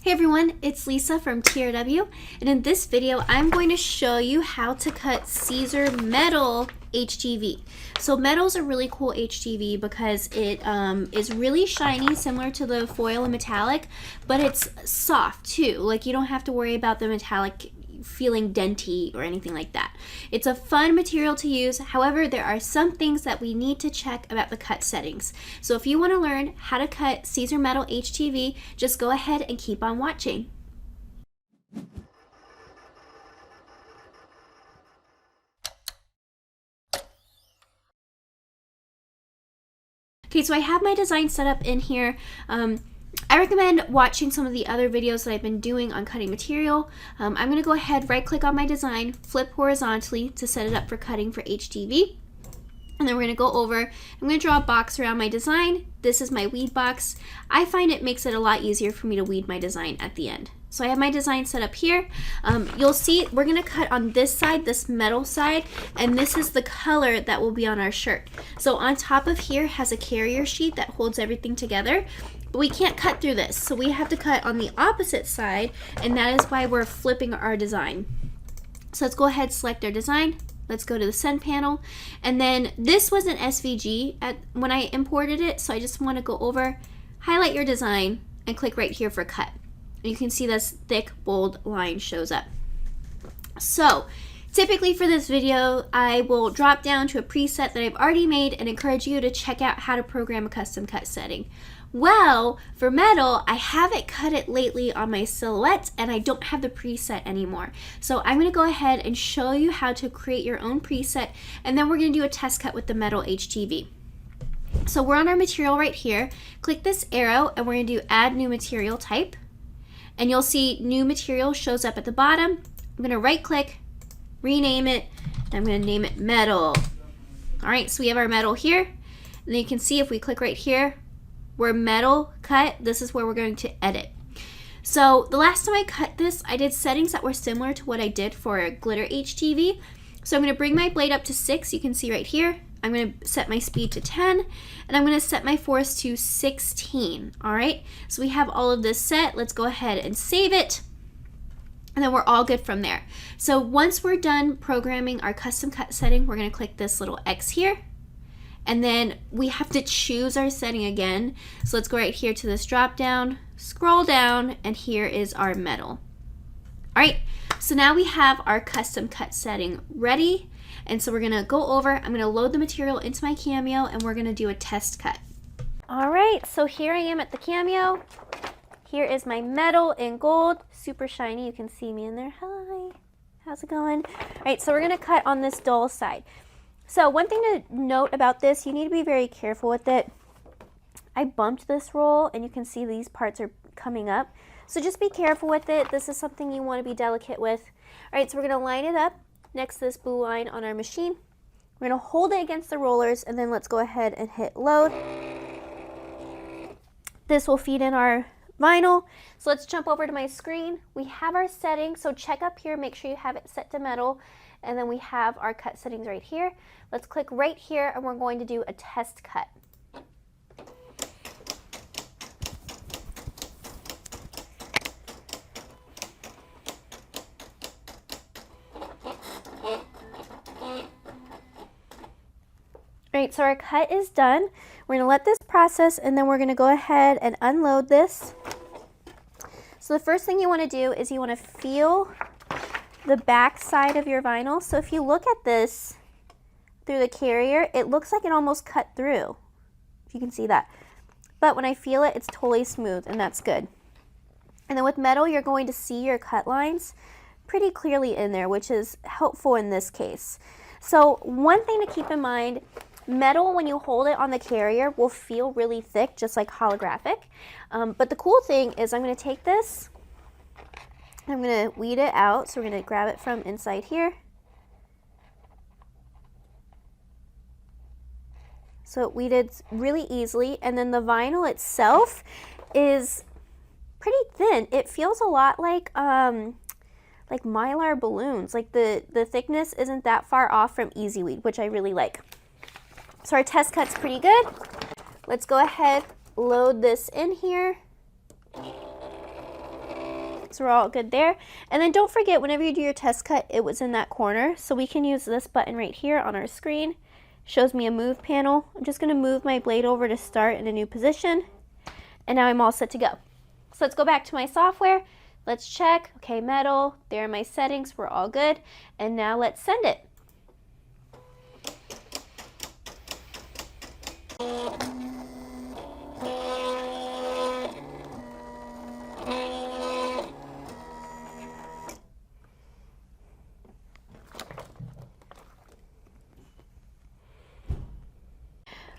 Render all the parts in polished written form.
Hey everyone, it's Lisa from TRW, and in this video I'm going to show you how to cut Siser Metal HTV. So metal is a really cool HTV because it is really shiny, similar to the foil and metallic, but it's soft too. Like, you don't have to worry about the metallic feeling denty or anything like that. It's a fun material to use. However, there are some things that we need to check about the cut settings. So if you want to learn how to cut Siser Metal HTV, just go ahead and keep on watching. Okay, so I have my design set up in here. I recommend watching some of the other videos that I've been doing on cutting material. I'm going to go ahead, right click on my design, flip horizontally to set it up for cutting for HTV. And then we're going to go over, I'm going to draw a box around my design. This is my weed box. I find it makes it a lot easier for me to weed my design at the end. So I have my design set up here. You'll see we're going to cut on this side, this metal side, and this is the color that will be on our shirt. So on top of here has a carrier sheet that holds everything together. But we can't cut through this, so we have to cut on the opposite side, and that is why we're flipping our design. So let's go ahead, select our design. Let's go to the send panel, and then this was an SVG when I imported it, so I just want to go over, highlight your design, and click right here for cut. And you can see this thick, bold line shows up. So typically for this video, I will drop down to a preset that I've already made and encourage you to check out how to program a custom cut setting. Well, for metal, I haven't cut it lately on my Silhouette and I don't have the preset anymore. So I'm going to go ahead and show you how to create your own preset, and then we're going to do a test cut with the metal HTV. So we're on our material right here. Click this arrow and we're going to do add new material type. And you'll see new material shows up at the bottom. I'm going to right click, rename it, and I'm going to name it metal. All right, so we have our metal here. And then you can see if we click right here, where metal cut, this is where we're going to edit. So the last time I cut this, I did settings that were similar to what I did for glitter HTV. So I'm going to bring my blade up to 6, you can see right here. I'm going to set my speed to 10, and I'm going to set my force to 16. All right, so we have all of this set. Let's go ahead and save it, and then we're all good from there. So once we're done programming our custom cut setting, we're going to click this little X here. And then we have to choose our setting again. So let's go right here to this drop down, scroll down, and here is our metal. All right, so now we have our custom cut setting ready. And so we're gonna go over, I'm gonna load the material into my Cameo, and we're gonna do a test cut. All right, so here I am at the Cameo. Here is my metal in gold, super shiny. You can see me in there. Hi, how's it going? All right, so we're gonna cut on this dull side. So one thing to note about this, you need to be very careful with it. I bumped this roll and you can see these parts are coming up. So just be careful with it. This is something you want to be delicate with. All right, so we're going to line it up next to this blue line on our machine. We're going to hold it against the rollers, and then let's go ahead and hit load. This will feed in our vinyl. So let's jump over to my screen. We have our settings, so check up here, make sure you have it set to metal. And then we have our cut settings right here. Let's click right here and we're going to do a test cut. Right, so our cut is done. We're going to let this process, and then we're going to go ahead and unload this. So the first thing you want to do is you want to feel the back side of your vinyl. So if you look at this through the carrier, it looks like it almost cut through, if you can see that. But when I feel it, it's totally smooth, and that's good. And then with metal, you're going to see your cut lines pretty clearly in there, which is helpful in this case. So one thing to keep in mind, metal, when you hold it on the carrier, will feel really thick, just like holographic. But the cool thing is I'm going to take this, I'm going to weed it out. So we're going to grab it from inside here. So it weeded really easily. And then the vinyl itself is pretty thin. It feels a lot like Mylar balloons. Like the thickness isn't that far off from Easy Weed, which I really like. So our test cut's pretty good. Let's go ahead, load this in here. So we're all good there. And then don't forget, whenever you do your test cut, it was in that corner. So we can use this button right here on our screen. Shows me a move panel. I'm just going to move my blade over to start in a new position. And now I'm all set to go. So let's go back to my software. Let's check. Okay, metal. There are my settings. We're all good. And now let's send it.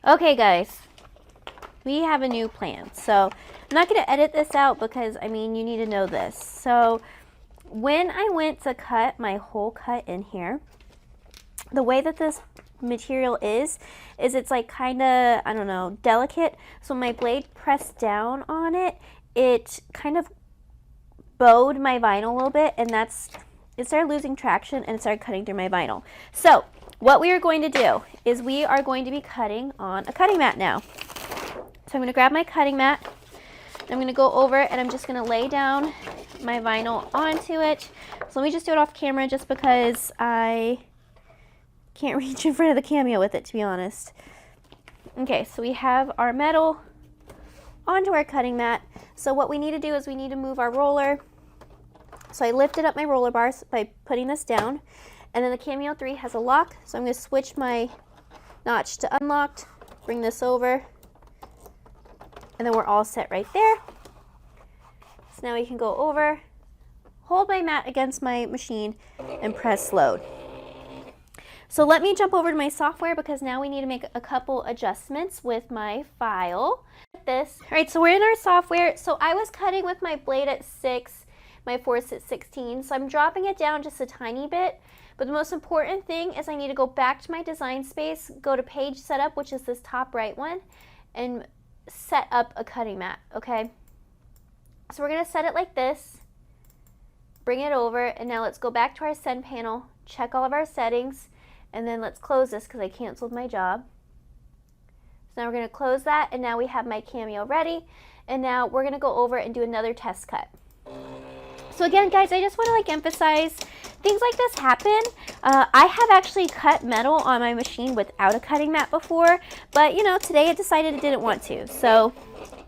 Okay guys, we have a new plan. So I'm not going to edit this out because, I mean, you need to know this. So when I went to cut my whole cut in here, the way that this material is it's like kind of, I don't know, delicate. So my blade pressed down on it, it kind of bowed my vinyl a little bit, and it started losing traction and it started cutting through my vinyl. So what we are going to do is we are going to be cutting on a cutting mat now. So I'm going to grab my cutting mat. I'm going to go over and I'm just going to lay down my vinyl onto it. So let me just do it off camera just because I can't reach in front of the Cameo with it, to be honest. Okay, so we have our metal onto our cutting mat. So what we need to do is we need to move our roller. So I lifted up my roller bars by putting this down. And then the Cameo 3 has a lock, so I'm going to switch my notch to unlocked, bring this over, and then we're all set right there. So now we can go over, hold my mat against my machine, and press load. So let me jump over to my software because now we need to make a couple adjustments with my file. All right, so we're in our software. So I was cutting with my blade at 6, my force at 16, so I'm dropping it down just a tiny bit. But the most important thing is I need to go back to my design space, go to page setup, which is this top right one, and set up a cutting mat, okay? So we're gonna set it like this, bring it over, and now let's go back to our send panel, check all of our settings, and then let's close this because I canceled my job. So now we're gonna close that, and now we have my Cameo ready, and now we're gonna go over and do another test cut. So again, guys, I just want to emphasize things like this happen. I have actually cut metal on my machine without a cutting mat before, but you know, today I decided I didn't want to. So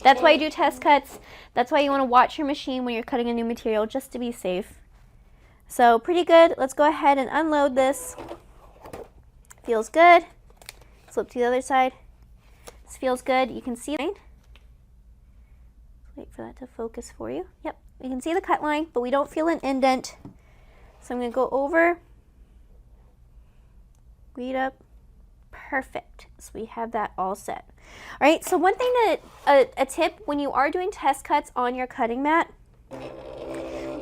that's why I do test cuts. That's why you want to watch your machine when you're cutting a new material, just to be safe. So pretty good. Let's go ahead and unload this. Feels good. Flip to the other side. This feels good. You can see it. Wait for that to focus for you. Yep. You can see the cut line, but we don't feel an indent. So I'm going to go over, weed up, perfect. So we have that all set. All right, so one thing that, a tip when you are doing test cuts on your cutting mat,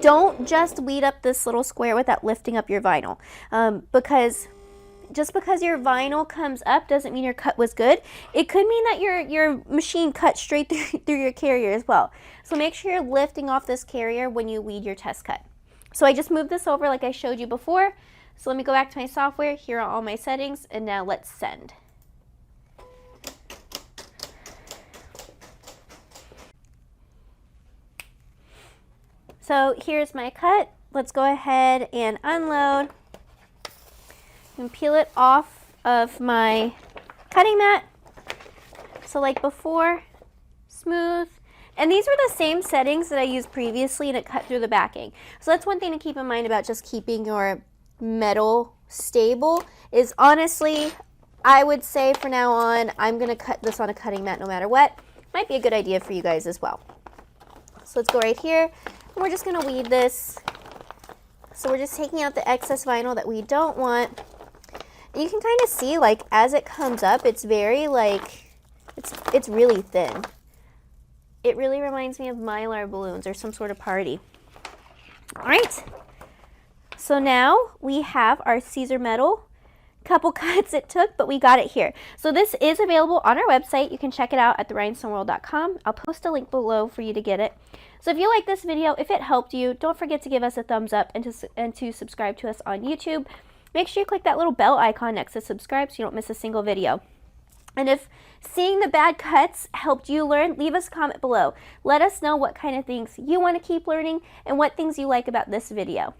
don't just weed up this little square without lifting up your vinyl. Because just because your vinyl comes up doesn't mean your cut was good. It could mean that your machine cut straight through your carrier as well. So make sure you're lifting off this carrier when you weed your test cut. So I just moved this over like I showed you before. So let me go back to my software. Here are all my settings, and now let's send. So here's my cut. Let's go ahead and unload and peel it off of my cutting mat. So like before, smooth. And these were the same settings that I used previously, and it cut through the backing. So that's one thing to keep in mind about just keeping your metal stable is, honestly, I would say for now on, I'm gonna cut this on a cutting mat no matter what. Might be a good idea for you guys as well. So let's go right here, and we're just gonna weed this. So we're just taking out the excess vinyl that we don't want. And you can kind of see, like, as it comes up, it's very, like, it's really thin. It really reminds me of Mylar balloons or some sort of party. All right. So now we have our Siser Metal. Couple cuts it took, but we got it here. So this is available on our website. You can check it out at therhinestoneworld.com. I'll post a link below for you to get it. So if you like this video, if it helped you, don't forget to give us a thumbs up and to subscribe to us on YouTube. Make sure you click that little bell icon next to subscribe so you don't miss a single video. And if seeing the bad cuts helped you learn, leave us a comment below. Let us know what kind of things you want to keep learning and what things you like about this video.